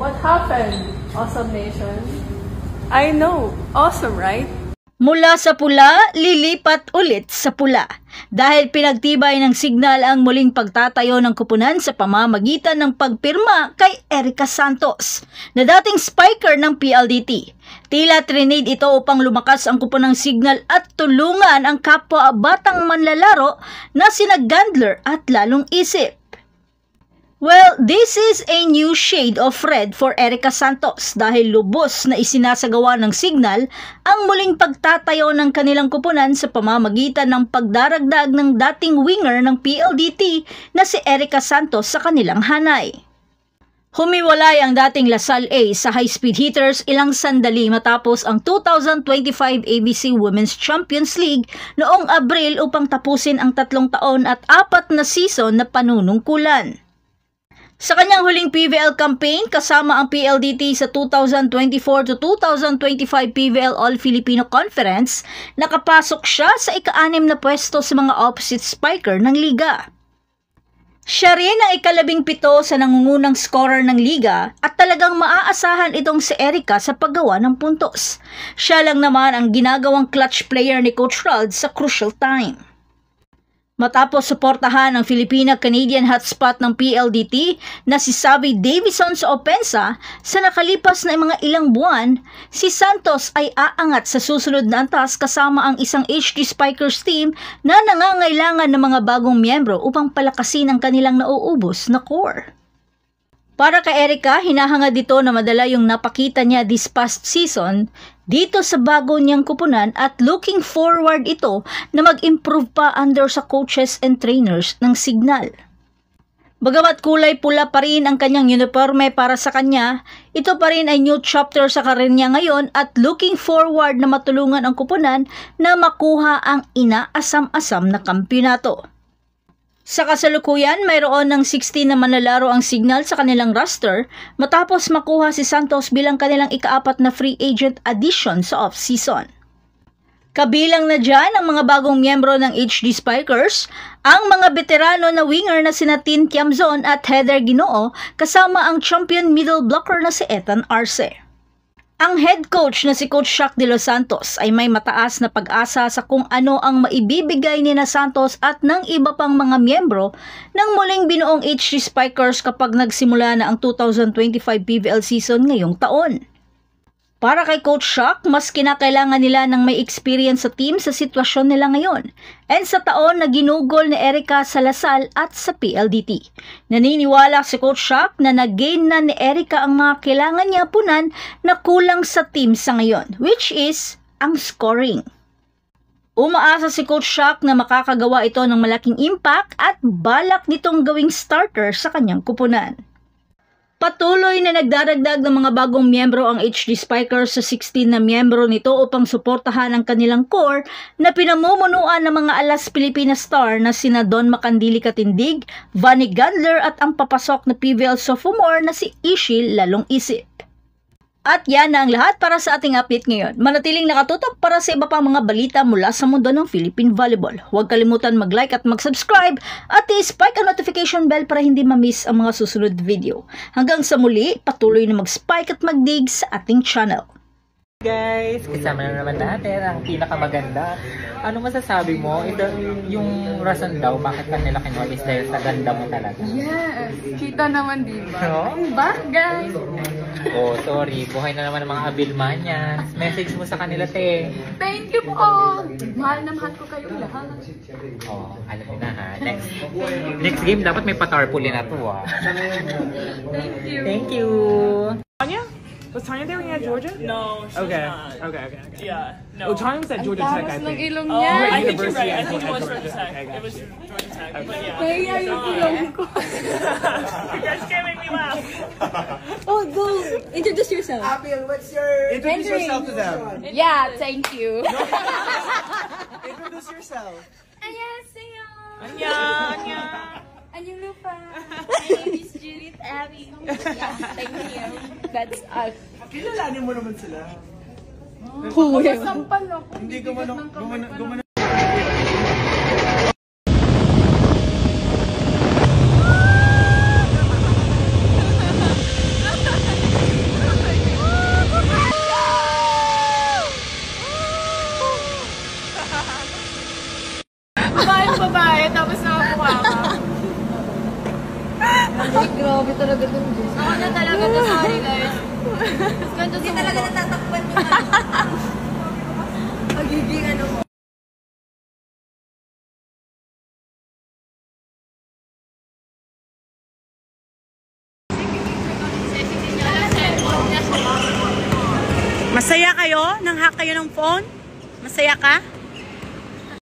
What happened, Awesome Nation? I know, awesome, right? Mula sa pula, lilipat ulit sa pula. Dahil pinagtibay ng Signal ang muling pagtatayo ng kupunan sa pamamagitan ng pagpirma kay Erica Santos, na dating spiker ng PLDT. Tila trinade ito upang lumakas ang kupunang Signal at tulungan ang kapwa batang manlalaro na sina Gandler at Lalong Isip. Well, this is a new shade of red for Erica Santos dahil lubos na isinasagawa ng Signal ang muling pagtatayo ng kanilang kupunan sa pamamagitan ng pagdaragdag ng dating winger ng PLDT na si Erica Santos sa kanilang hanay. Humiwalay ang dating Lasal A sa high-speed hitters ilang sandali matapos ang 2025 ABC Women's Champions League noong Abril upang tapusin ang 3 taon at 4 na season na panunungkulan. Sa kanyang huling PVL campaign kasama ang PLDT sa 2024 to 2025 PVL All-Filipino Conference, nakapasok siya sa ika-6 na pwesto sa mga opposite spiker ng liga. Siya rin ang ika-17 sa nangungunang scorer ng liga at talagang maaasahan itong si Erica sa paggawa ng puntos. Siya lang naman ang ginagawang clutch player ni Coach Rod sa crucial time. Matapos suportahan ang Filipina-Canadian hotspot ng PLDT na si Savi Davison sa opensa sa nakalipas na mga ilang buwan, si Santos ay aangat sa susunod na antas kasama ang isang HD Spikers team na nangangailangan ng mga bagong miyembro upang palakasin ang kanilang nauubos na core. Para kay Erica, hinahangad dito na madala yung napakita niya this past season dito sa bago niyang kupunan at looking forward ito na mag-improve pa under sa coaches and trainers ng Signal. Bagamat kulay pula pa rin ang kanyang uniforme para sa kanya, ito pa rin ay new chapter sa karir niya ngayon at looking forward na matulungan ang kupunan na makuha ang inaasam-asam na kampyonato. Sa kasalukuyan, mayroon ng 16 na manlalaro ang Signal sa kanilang roster matapos makuha si Santos bilang kanilang ika-4 na free agent addition sa off-season. Kabilang na dyan ang mga bagong miyembro ng HD Spikers, ang mga veterano na winger na sina Tin Tiamzon at Heather Ginoo kasama ang champion middle blocker na si Ethan Arce. Ang head coach na si Coach Shaq De Los Santos ay may mataas na pag-asa sa kung ano ang maibibigay ni na Santos at ng iba pang mga miyembro ng muling binuong HD Spikers kapag nagsimula na ang 2025 PVL season ngayong taon. Para kay Coach Shaq, mas kinakailangan nila ng may experience sa team sa sitwasyon nila ngayon and sa taon na ginugol ni Erica sa Lasal at sa PLDT. Naniniwala si Coach Shaq na nag-gain na ni Erica ang mga kailangan niya punan na kulang sa team sa ngayon, which is ang scoring. Umaasa si Coach Shaq na makakagawa ito ng malaking impact at balak nitong gawing starter sa kanyang kupunan. Patuloy na nagdaragdag ng mga bagong miyembro ang HD Spikers sa 16 na miyembro nito upang suportahan ang kanilang core na pinamumunuan ng mga alas Pilipinas star na sina Don Macandili Katindig, Vanny Gandler at ang papasok na PVL sophomore na si Ishil Lalong Isip. At yan na ang lahat para sa ating update ngayon. Manatiling nakatutok para sa iba pang mga balita mula sa mundo ng Philippine Volleyball. Huwag kalimutan mag-like at mag-subscribe at i-spike ang notification bell para hindi ma-miss ang mga susunod video. Hanggang sa muli, patuloy na mag-spike at mag-dig sa ating channel. Guys, kasama na naman natin ang pinakamaganda. Ano masasabi mo? Ito yung rason daw bakit ka nila kinuha is dahil sa ganda mo talaga. Yes! Kita naman diba? No? Bagay! Oh, sorry. Buhay na naman ang mga Abilmanians. Message mo sa kanila, te. Thank you po! Mahal na mahal ko kayo lahat. Oh, alam mo na ha. Next game, dapat may patarpuli na to ha. Thank you! Thank you! Tanya? Was Tanya there when you had Georgia? No, she's Okay. not. Okay. Yeah, no. Oh, Tanya was at Georgia Tech, I Ng think. ilong Oh, niya. I think you're University right. I at think it was Georgia Georgia Tech. Tech. Okay, It was Georgia Tech. But yeah. Kaya yung ilong ko. You guys can't make me laugh. Oh, go! Introduce yourself. Abiel, what's your... Introduce yourself to them. Yeah, thank you. Introduce yourself. Annyeonghaseyo! Anya. Annyeong lupa. My name is Judith Abby. Yeah, thank you. That's us. Kilalanin mo naman sila. Sampal ako. Hindi gumano. Grabe talaga dun, Diyos. Ako na talaga to, sorry guys. Hindi talaga natatakpan yung magiging ano mo. Masaya kayo? Nang hack kayo ng phone? Masaya ka?